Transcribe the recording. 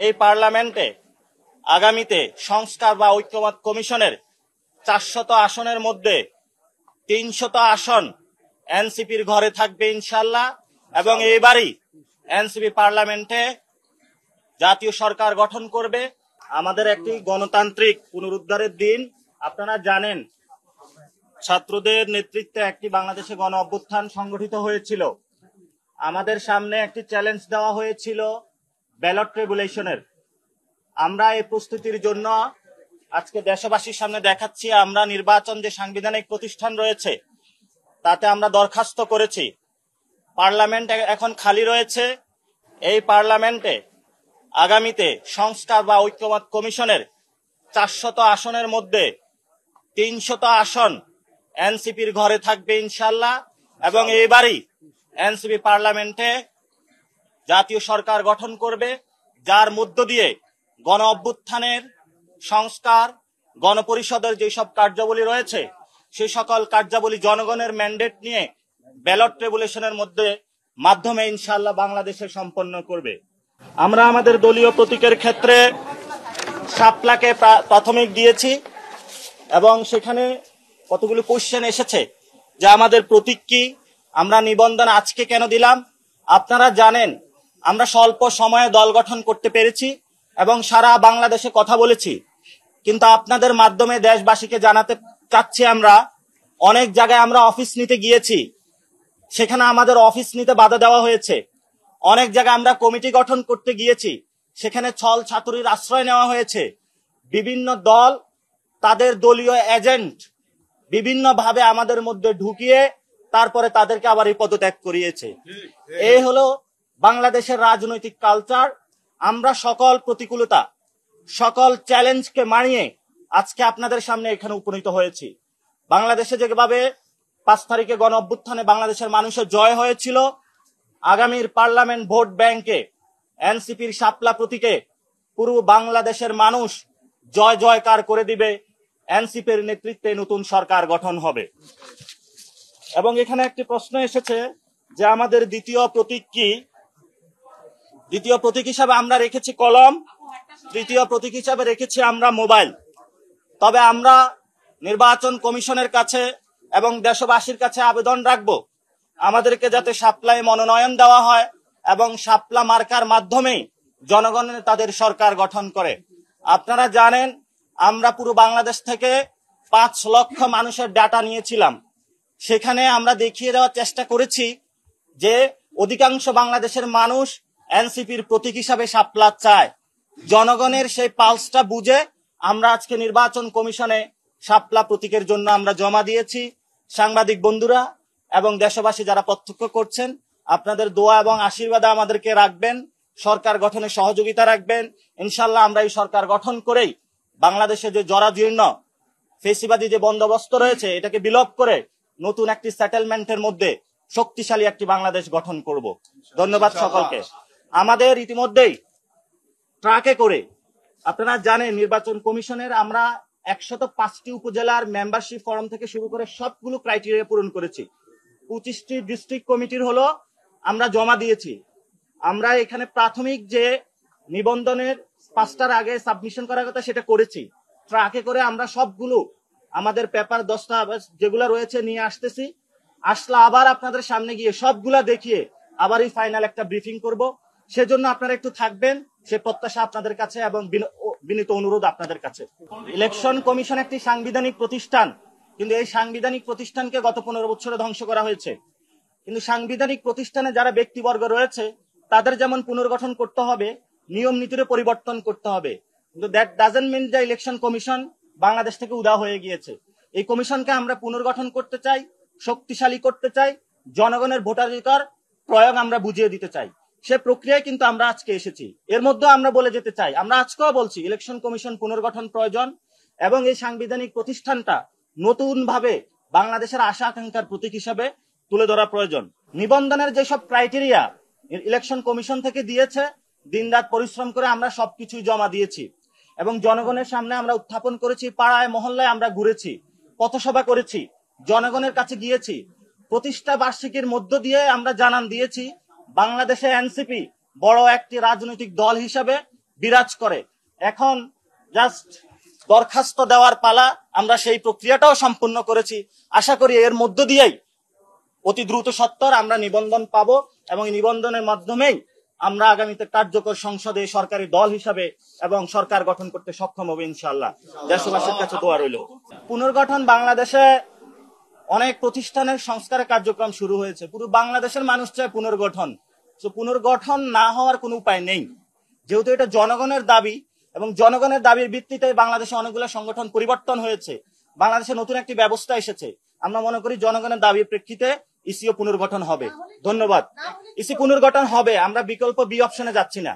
এই পার্লামেন্টে আগামীতে সংস্কার বা ঐক্যমত কমিশনের 400 আসনের মধ্যে 300 আসন এনসিপির ঘরে থাকবে ইনশাল্লাহ। এবং এইবারই এনসিপি পার্লামেন্টে জাতীয় সরকার গঠন করবে। আমাদের একটি গণতান্ত্রিক পুনরুদ্ধারের দিন। আপনারা জানেন, ছাত্রদের নেতৃত্বে একটি বাংলাদেশে গণ অভ্যুত্থান সংগঠিত হয়েছিল। আমাদের সামনে একটি চ্যালেঞ্জ দেওয়া হয়েছিল ব্যালট রেগুলেশনের। আমরা এই প্রস্তুতির জন্য আজকে দেশবাসীর সামনে দেখাচ্ছি, আমরা নির্বাচন যে সাংবিধানিক প্রতিষ্ঠান রয়েছে তাতে আমরা দরখাস্ত করেছি। পার্লামেন্ট এখন খালি রয়েছে। এই পার্লামেন্টে আগামীতে সংস্কার বা ঐক্যমত কমিশনের 400 আসনের মধ্যে 300 আসন এনসিপির ঘরে থাকবে ইনশাল্লাহ। এবং এইবারই এনসিপি পার্লামেন্টে জাতীয় সরকার গঠন করবে, যার মধ্য দিয়ে গণ অভ্যুত্থানের সংস্কার, গণপরিষদের যেসব কার্যাবলী রয়েছে সেই সকল কার্যাবলী জনগণের ম্যান্ডেট নিয়ে ব্যালট রেগুলেশনের মাধ্যমে ইনশাল্লাহ বাংলাদেশে সম্পন্ন করবে। আমরা আমাদের দলীয় প্রতীকের ক্ষেত্রে শাপলাকে প্রাথমিক দিয়েছি এবং সেখানে কতগুলো কোশ্চেন এসেছে যে আমাদের প্রতীক কি, আমরা নিবন্ধন আজকে কেন দিলাম। আপনারা জানেন, আমরা স্বল্প সময়ে দল গঠন করতে পেরেছি এবং সারা বাংলাদেশে কথা বলেছি, কিন্তু আপনাদের মাধ্যমে দেশবাসীকে জানাতে চাচ্ছি, আমরা অনেক জায়গায় আমরা অফিস নিতে গিয়েছি, সেখানে আমাদের অফিস নিতে বাধা দেওয়া হয়েছে। অনেক জায়গায় আমরা কমিটি গঠন করতে গিয়েছি, সেখানে ছল ছাতুরির আশ্রয় নেওয়া হয়েছে। বিভিন্ন দল তাদের দলীয় এজেন্ট বিভিন্নভাবে আমাদের মধ্যে ঢুকিয়ে তারপরে তাদেরকে আবার এই পদত্যাগ করিয়েছে। এই হলো বাংলাদেশের রাজনৈতিক কালচার। আমরা সকল প্রতিকূলতা, সকল চ্যালেঞ্জকে মানিয়ে আজকে আপনাদের সামনে এখানে উপনীত হয়েছি। বাংলাদেশে যেভাবে 5 তারিখে গণ অভ্যুত্থানে বাংলাদেশের মানুষের জয় হয়েছিল, আগামীর পার্লামেন্ট ভোট ব্যাংকে এনসিপির শাপলা প্রতীকে পুরো বাংলাদেশের মানুষ জয় জয়কার করে দিবে। এনসিপির নেতৃত্বে নতুন সরকার গঠন হবে। এবং এখানে একটি প্রশ্ন এসেছে যে আমাদের দ্বিতীয় প্রতীক কি। দ্বিতীয় প্রতীক হিসাবে আমরা রেখেছি কলম, তৃতীয় প্রতীক হিসাবে রেখেছি আমরা মোবাইল। তবে আমরা নির্বাচন কমিশনের কাছে এবং দেশবাসীর কাছে আবেদন রাখবো, আমাদেরকে যাতে শাপলায় মনোনয়ন দেওয়া হয় এবং শাপলা মার্কার মাধ্যমেই জনগণের তাদের সরকার গঠন করে। আপনারা জানেন, আমরা পুরো বাংলাদেশ থেকে 5 লক্ষ মানুষের ডাটা নিয়েছিলাম। সেখানে আমরা দেখিয়ে দেওয়ার চেষ্টা করেছি যে অধিকাংশ বাংলাদেশের মানুষ এনসিপির প্রতীক হিসাবে শাপলা চায়। জনগণের সেই পালসটা বুঝে আমরা আজকে নির্বাচন কমিশনে শাপলা প্রতীকের জন্য আমরা জমা দিয়েছি। সাংবাদিক বন্ধুরা এবং দেশবাসী যারা প্রত্যক্ষ করছেন, আপনাদের দোয়া এবং আশীর্বাদ আমাদেরকে রাখবেন, সরকার গঠনে সহযোগিতা রাখবেন। ইনশাল্লাহ আমরা এই সরকার গঠন করেই বাংলাদেশে যে জরাজীর্ণ ফেসিবাদী যে বন্দোবস্ত রয়েছে এটাকে বিলোপ করে নতুন একটি সেটেলমেন্টের মধ্যে শক্তিশালী একটি বাংলাদেশ গঠন করব। ধন্যবাদ সকলকে। আমাদের ইতিমধ্যেই ট্রাকে করে, আপনারা জানেন, নির্বাচন কমিশনের আমরা 105টি উপজেলার মেম্বারশিপ ফর্ম থেকে শুরু করে সবগুলো ক্রাইটেরিয়া পূরণ করেছি। 25টি ডিস্ট্রিক্ট কমিটির হলো আমরা জমা দিয়েছি। আমরা এখানে প্রাথমিক যে নিবন্ধনের 5টার আগে সাবমিশন করার কথা সেটা করেছি। ট্রাকে করে আমরা সবগুলো আমাদের পেপার দস্তাবেজ যেগুলো রয়েছে নিয়ে আসতেছি। আসলে আবার আপনাদের সামনে গিয়ে সবগুলা দেখিয়ে আবার এই ফাইনাল একটা ব্রিফিং করব। সেজন্য আপনারা একটু থাকবেন, সে প্রত্যাশা আপনাদের কাছে এবং বিনীত অনুরোধ আপনাদের কাছে। ইলেকশন কমিশন একটি সাংবিধানিক প্রতিষ্ঠান, কিন্তু এই সাংবিধানিক প্রতিষ্ঠানকে গত 15 বছরে ধ্বংস করা হয়েছে। কিন্তু সাংবিধানিক প্রতিষ্ঠানে যারা ব্যক্তিবর্গ রয়েছে তাদের যেমন পুনর্গঠন করতে হবে, নিয়ম নীতির পরিবর্তন করতে হবে, কিন্তু দ্যাট ডাজন্ট মিন যে ইলেকশন কমিশন বাংলাদেশ থেকে উধাও হয়ে গিয়েছে। এই কমিশনকে আমরা পুনর্গঠন করতে চাই, শক্তিশালী করতে চাই, জনগণের ভোটাধিকার প্রয়োগ আমরা বুঝিয়ে দিতে চাই। সে প্রক্রিয়ায় কিন্তু আমরা আজকে এসেছি। এর মধ্যে আমরা বলে যেতে চাই, আমরা আজকেও বলছি ইলেকশন কমিশন পুনর্গঠন প্রয়োজন এবং এই সাংবিধানিক প্রতিষ্ঠানটা নতুন ভাবে বাংলাদেশের আশা আকাঙ্ক্ষার প্রতীক হিসাবে তুলে ধরা প্রয়োজন। নিবন্ধনের যেসব ক্রাইটেরিয়া ইলেকশন কমিশন থেকে দিয়েছে, দিনরাত পরিশ্রম করে আমরা সবকিছুই জমা দিয়েছি এবং জনগণের সামনে আমরা উত্থাপন করেছি। পাড়ায় মহল্লায় আমরা ঘুরেছি, পথসভা করেছি, জনগণের কাছে গিয়েছি। প্রতিষ্ঠা বার্ষিকীর মধ্য দিয়ে আমরা জানান দিয়েছি বাংলাদেশে এনসিপি বড় একটি রাজনৈতিক দল হিসাবে বিরাজ করে। এখন জাস্ট দরখাস্ত দেওয়ার পালা, আমরা সেই প্রক্রিয়াটাও সম্পূর্ণ করেছি। আশা করি এর মধ্য দিয়েই অতি দ্রুত সত্বর আমরা নিবন্ধন পাবো এবং এই নিবন্ধনের মাধ্যমেই আমরা আগামীতে কার্যকর সংসদে সরকারি দল হিসাবে এবং সরকার গঠন করতে সক্ষম হবে ইনশাআল্লাহ। দেশবাসীর কাছে দোয়া রইল। পুনর্গঠন বাংলাদেশে অনেক প্রতিষ্ঠানের সংস্কারের কার্যক্রম শুরু হয়েছে। পুরো বাংলাদেশের মানুষ চায় পুনর্গঠন। তো পুনর্গঠন না হওয়ার কোনো উপায় নেই, যেহেতু এটা জনগণের দাবি এবং জনগণের দাবির ভিত্তিতে বাংলাদেশে অনেকগুলো সংগঠন পরিবর্তন হয়েছে। বাংলাদেশে নতুন একটি ব্যবস্থা এসেছে। আমরা মনে করি জনগণের দাবির প্রেক্ষিতে ইসিও পুনর্গঠন হবে। ধন্যবাদ। ইসি পুনর্গঠন হবে, আমরা বিকল্প বি অপশনে যাচ্ছি না।